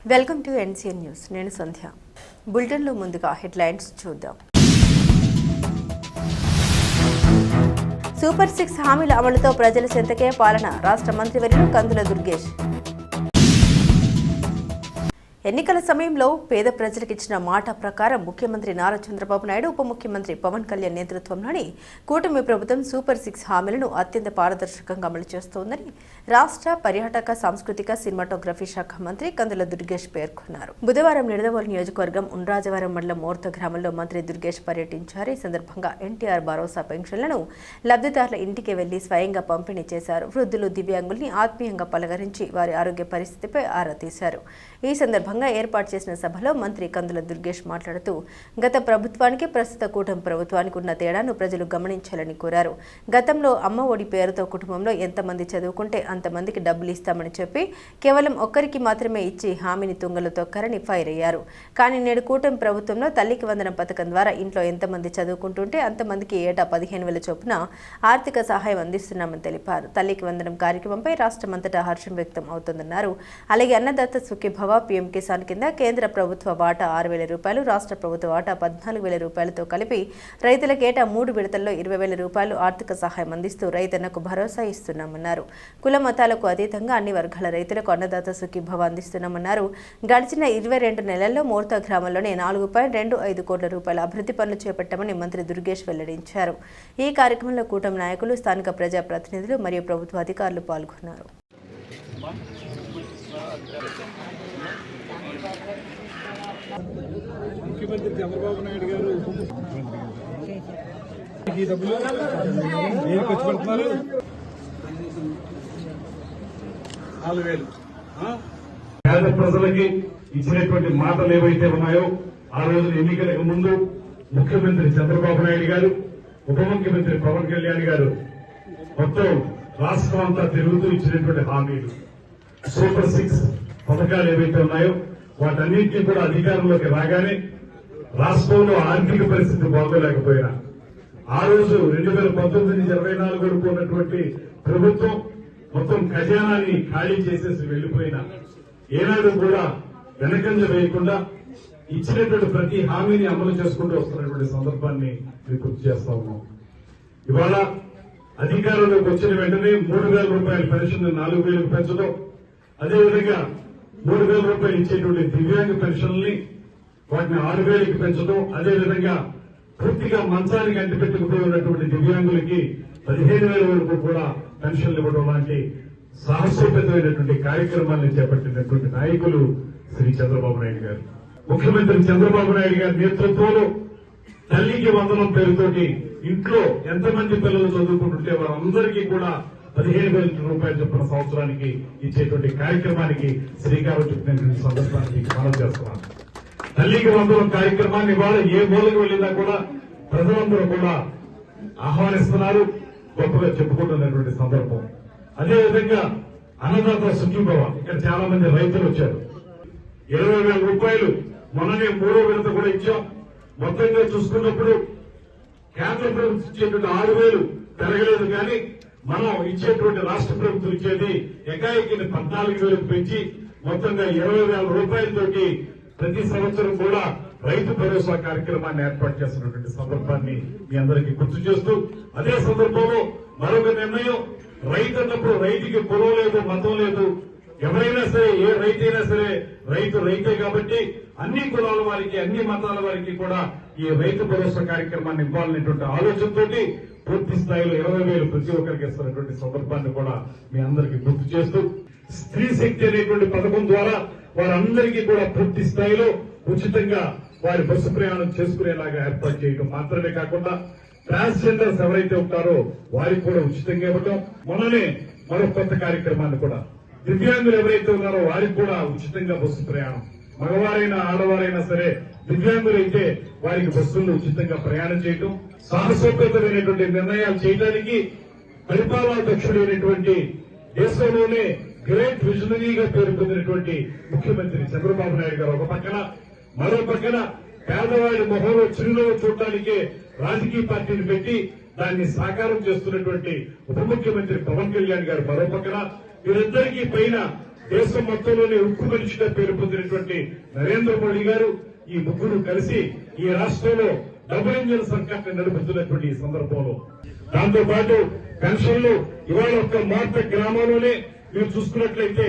Welcome to NCN news. నేను సంధ్య. బులెటిన్లో ముందుగా హెడ్లైన్స్ చూద్దాం. సూపర్ 6 హామీల అమలుతో ప్రజల చెంతకే పాలన. రాష్ట్ర మంత్రివర్యులు కందుల దుర్గేష్. ఎన్నికల సమయంలో పేద ప్రజలకు ఇచ్చిన మాట ప్రకారం ముఖ్యమంత్రి నారా చంద్రబాబు నాయుడు, ఉప ముఖ్యమంత్రి పవన్ కళ్యాణ్ నేతృత్వంలోని కూటమి ప్రభుత్వం సూపర్ 6 హామీలను అత్యంత పారదర్శకంగా అమలు చేస్తోందని రాష్ట్ర పర్యాటక, సాంస్కృతిక, సినిమాటోగ్రఫీ శాఖ మంత్రి కందుల దుర్గేష్ పేర్కొన్నారు. బుధవారం నిడదవోలు నియోజకవర్గం ఉండ్రాజవరం మండలం మోర్త గ్రామంలో మంత్రి దుర్గేష్ పర్యటించారు. ఈ సందర్భంగా ఎన్టీఆర్ భరోసా పెన్షన్లను లబ్ధిదారుల ఇంటికి వెళ్లి స్వయంగా పంపిణీ చేశారు. వృద్ధులు, దివ్యాంగుల్ని ఆత్మీయంగా పలకరించి వారి ఆరోగ్య పరిస్థితిపై ఆరా తీశారు. ఈ సందర్భంగా ఏర్పాటు చేసిన సభలో మంత్రి కందుల దుర్గేష్ మాట్లాడుతూ గత ప్రభుత్వానికి ప్రస్తుత కూటమి ప్రభుత్వానికి ఉన్న తేడాను ప్రజలు గమనించాలని కోరారు. గతంలో అమ్మ ఒడి పేరుతో కుటుంబంలో ఎంతమంది చదువుకుంటే అంతమందికి డబ్బులు ఇస్తామని చెప్పి కేవలం ఒక్కరికి మాత్రమే ఇచ్చి హామీని తుంగలు తొక్కారని ఫైర్ అయ్యారు. కానీ నేడు కూటమి ప్రభుత్వంలో తల్లికి వందనం పథకం ద్వారా ఇంట్లో ఎంతమంది చదువుకుంటుంటే అంతమందికి ఏటా 15,000 చొప్పున ఆర్థిక సహాయం అందిస్తున్నామని తెలిపారు. తల్లికి వందనం కార్యక్రమంపై రాష్ట్రమంతటా హర్షం వ్యక్తం అవుతుందన్నారు. అలాగే అన్నదాత సుఖీభవ, పీఎం కిసాన్ కింద కేంద్ర ప్రభుత్వ వాటా 6,000 రూపాయలు, రాష్ట్ర ప్రభుత్వ వాటా 14,000 రూపాయలతో కలిపి రైతులకు ఏటా 3 విడతల్లో 20,000 రూపాయలు ఆర్థిక సహాయం అందిస్తూ రైతన్నకు భరోసా ఇస్తున్నామన్నారు. కుల మతాలకు అతీతంగా అన్ని వర్గాల రైతులకు అన్నదాత సుఖీభవ అందిస్తున్నామన్నారు. గడిచిన 22 నెలల్లో మోర్తా గ్రామంలోనే 4.25 కోట్ల రూపాయల అభివృద్ధి పనులు చేపట్టామని మంత్రి దుర్గేష్ వెల్లడించారు. ఈ కార్యక్రమంలో కూటమి నాయకులు, స్థానిక ప్రజాప్రతినిధులు మరియు ప్రభుత్వ అధికారులు పాల్గొన్నారు. ముఖ్యమంత్రి చంద్రబాబు నాయుడు గారు ఈ డబ్బులు ఏం ఖర్చు పెడుతున్నారు? 4,000. పేద ప్రజలకి ఇచ్చినటువంటి మాటలు ఏవైతే ఉన్నాయో ఆ రోజు ఎన్నికలకు ముందు ముఖ్యమంత్రి చంద్రబాబు నాయుడు గారు, ఉప ముఖ్యమంత్రి పవన్ కళ్యాణ్ గారు మొత్తం రాష్ట్రం అంతా తిరుగుతూ ఇచ్చినటువంటి హామీలు, సూపర్ 6 పథకాలు ఏవైతే ఉన్నాయో వాటన్నింటినీ కూడా అధికారంలోకి రాగానే రాష్ట్రంలో ఆర్థిక పరిస్థితి బాగోలేకపోయినా ఆ రోజు 2019-24 వరకు ఉన్నటువంటి ప్రభుత్వం మొత్తం ఖజానాన్ని ఖాళీ చేసేసి వెళ్లిపోయినా ఏనాడు కూడా వెనకంజ వేయకుండా ఇచ్చినటువంటి ప్రతి హామీని అమలు చేసుకుంటూ వస్తున్నటువంటి సందర్భాన్ని మేము గుర్తు చేస్తా ఉన్నాం. ఇవాళ అధికారంలోకి వచ్చిన వెంటనే 3,000 రూపాయల పెన్షన్ 4,000 పెంచడం, అదేవిధంగా 3,000 రూపాయలు ఇచ్చేటువంటి దివ్యాంగ పెన్షన్లని వాటిని 6,000కి పెంచడం, అదేవిధంగా పూర్తిగా మంచానికి అంటిపెట్టుకుపోయి ఉన్నటువంటి దివ్యాంగులకి 15,000 వరకు కూడా పెన్షన్లు ఇవ్వడం లాంటి సాహసోపేతమైనటువంటి కార్యక్రమాలను చేపట్టినటువంటి నాయకులు శ్రీ చంద్రబాబు నాయుడు గారు. ముఖ్యమంత్రి చంద్రబాబు నాయుడు గారి నేతృత్వంలో తల్లికి వందనం పేరుతోటి ఇంట్లో ఎంతమంది పిల్లలు చదువుకుంటుంటే వారందరికీ కూడా 15,000 రూపాయలు చొప్పున సంవత్సరానికి ఇచ్చేటువంటి కార్యక్రమానికి శ్రీకారం చుట్టినటువంటి సందర్భానికి మనం చేస్తున్నాం. తల్లికి వందనం కార్యక్రమాన్ని ఇవాళ ఏ మూలకు వెళ్లినా కూడా ప్రజలందరూ కూడా ఆహ్వానిస్తున్నారు, గొప్పగా చెప్పుకుంటున్నటువంటి సందర్భం. అదేవిధంగా అన్నదాత సుఖీభవ, ఇక్కడ చాలా మంది రైతులు వచ్చారు. 20,000 రూపాయలు మొన్ననే 3వ విడత కూడా ఇచ్చాం. మొత్తంగా చూసుకున్నప్పుడు కేంద్ర ప్రభుత్వం ఇచ్చేటువంటి 6,000 పెరగలేదు, కానీ మనం ఇచ్చేటువంటి రాష్ట్ర ప్రభుత్వం ఇచ్చేది ఎకాయికి 14,000 పెంచి మొత్తంగా 20,000 రూపాయలతోటి ప్రతి సంవత్సరం కూడా రైతు భరోసా కార్యక్రమాన్ని ఏర్పాటు చేస్తున్నటువంటి సందర్భాన్ని మీ అందరికీ గుర్తు చేస్తూ, అదే సందర్భంలో మరొక నిర్ణయం, రైతు అన్నప్పుడు రైతుకి కులం లేదు, మతం లేదు, ఎవరైనా సరే ఏ రైతైనా సరే రైతు రైతే కాబట్టి అన్ని కులాల వారికి, అన్ని మతాల వారికి కూడా ఈ రైతు భరోసా కార్యక్రమాన్ని ఇవ్వాలనేటువంటి ఆలోచనతో పూర్తి స్థాయిలో 20,000 ప్రతి ఒక్కరికి ఇస్తున్నటువంటి సందర్భాన్ని కూడా మీ అందరికీ గుర్తు చేస్తూ, స్త్రీ శక్తి అనేటువంటి పథకం ద్వారా వారందరికీ కూడా పూర్తి స్థాయిలో ఉచితంగా వారి బస్సు ప్రయాణం చేసుకునేలాగా ఏర్పాటు చేయడం మాత్రమే కాకుండా ట్రాన్స్జెండర్స్ ఎవరైతే ఉంటారో వారికి కూడా ఉచితంగా ఇవ్వడం, మొన్ననే మరో కొత్త కార్యక్రమాన్ని కూడా దివ్యాంగులు ఎవరైతే ఉన్నారో వారికి కూడా ఉచితంగా బస్సు ప్రయాణం, మగవారైనా ఆడవారైనా సరే దివ్యాంగులైతే వారికి బస్సుల్లో ఉచితంగా ప్రయాణం చేయడం, సాహసోపేతమైనటువంటి నిర్ణయాలు చేయడానికి పరిపాలనా దక్షుడైనటువంటి దేశంలోనే గ్రేట్ విజనరీగా పేరు పొందినటువంటి ముఖ్యమంత్రి చంద్రబాబు నాయుడు గారు ఒక పక్కన, మరో పక్కన పేదవాడి మొహంలో చిరునవ్వు చూడటానికే రాజకీయ పార్టీని పెట్టి దాన్ని సాకారం చేస్తున్నటువంటి ఉప ముఖ్యమంత్రి పవన్ కళ్యాణ్ గారు మరో పక్కన, వీరిద్దరికీ పైన దేశం మొత్తంలోనే ఉక్కు మనిషిగా పేరు పొందినటువంటి నరేంద్ర మోడీ గారు ఈ ముగ్గురు కలిసి ఈ రాష్ట్రంలో డబుల్ ఇంజిన్ సర్కార్ నడుపుతున్నటువంటి ఈ సందర్భంలో దాంతో పాటు పెన్షన్లు ఇవాళ ఒక్క మార్త గ్రామంలోనే మీరు చూసుకున్నట్లయితే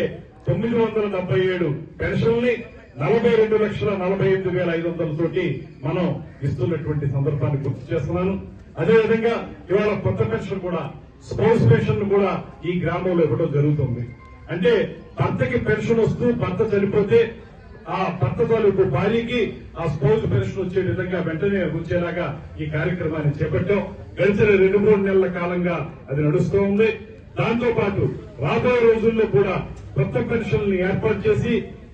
977 పెన్షన్ని 42,45,500 తోటి మనం ఇస్తున్నటువంటి సందర్భాన్ని గుర్తు చేస్తున్నాను. అదేవిధంగా ఇవాళ కొత్త పెన్షన్ కూడా స్పౌస్ పెన్షన్ కూడా ఈ గ్రామంలో ఇవ్వడం జరుగుతుంది. అంటే భర్తకి పెన్షన్ వస్తూ భర్త చనిపోతే ఆ భర్త తాలూకు భార్యకి ఆ స్పౌస్ పెన్షన్ వచ్చే విధంగా వెంటనే వచ్చేలాగా ఈ కార్యక్రమాన్ని చేపట్టాం. గడిచిన 2-3 నెలల కాలంగా అది నడుస్తూ ఉంది. దాంతో పాటు రాబోయే రోజుల్లో కూడా కొత్త పెన్షన్లు ఏర్పాటు చేసి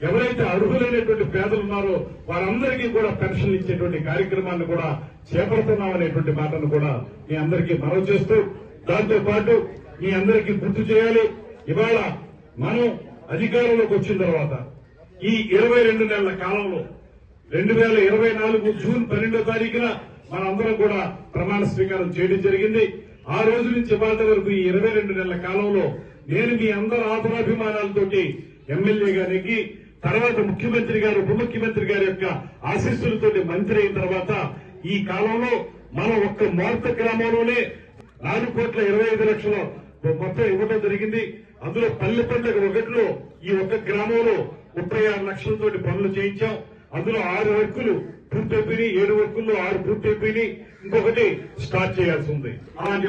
ఎవరైతే అర్హులైనటువంటి పేదలు ఉన్నారో వారందరికీ కూడా పెన్షన్లు ఇచ్చేటువంటి కార్యక్రమాన్ని కూడా చేపడుతున్నామనేటువంటి మాటను కూడా మీ అందరికీ మనవి చేస్తూ దాంతో పాటు మీ అందరికీ గుర్తు చేయాలి. ఇవాళ మనం అధికారంలోకి వచ్చిన తర్వాత ఈ 22 నెలల కాలంలో 2024 జూన్ 12వ తారీఖున మనందరం కూడా ప్రమాణ స్వీకారం చేయడం జరిగింది. ఆ రోజు నుంచి ఇవాళ వరకు ఈ 22 నెలల కాలంలో నేను మీ అందరి ఆదరాభిమానాలతోటి ఎమ్మెల్యేగా నెగ్గి తర్వాత ముఖ్యమంత్రి గారు ఉప ముఖ్యమంత్రి గారి యొక్క ఆశీస్సులతోటి మంత్రి అయిన తర్వాత ఈ కాలంలో మనం ఒక్క మార్త గ్రామంలోనే 4,25,00,000 మొత్తం ఇవ్వడం జరిగింది. అందులో పల్లె పండుగ 1లో ఈ ఒక్క గ్రామంలో 36 లక్షలతోటి పనులు చేయించాం. అందులో 6 వర్కులు పూర్తయిపోయినాయి, 7 వర్కుల్లో 6 పూర్తయిపోయినాయి, ఇంకొకటి స్టార్ట్ చేయాల్సి ఉంది. అలాంటి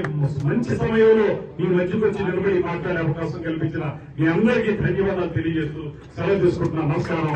మంచి సమయంలో మీ మధ్యకు వచ్చి నిలబడి మాట్లాడే అవకాశం కల్పించిన మీ అందరికీ ధన్యవాదాలు తెలియజేస్తూ సెలవు తీసుకుంటున్నాను. నమస్కారం.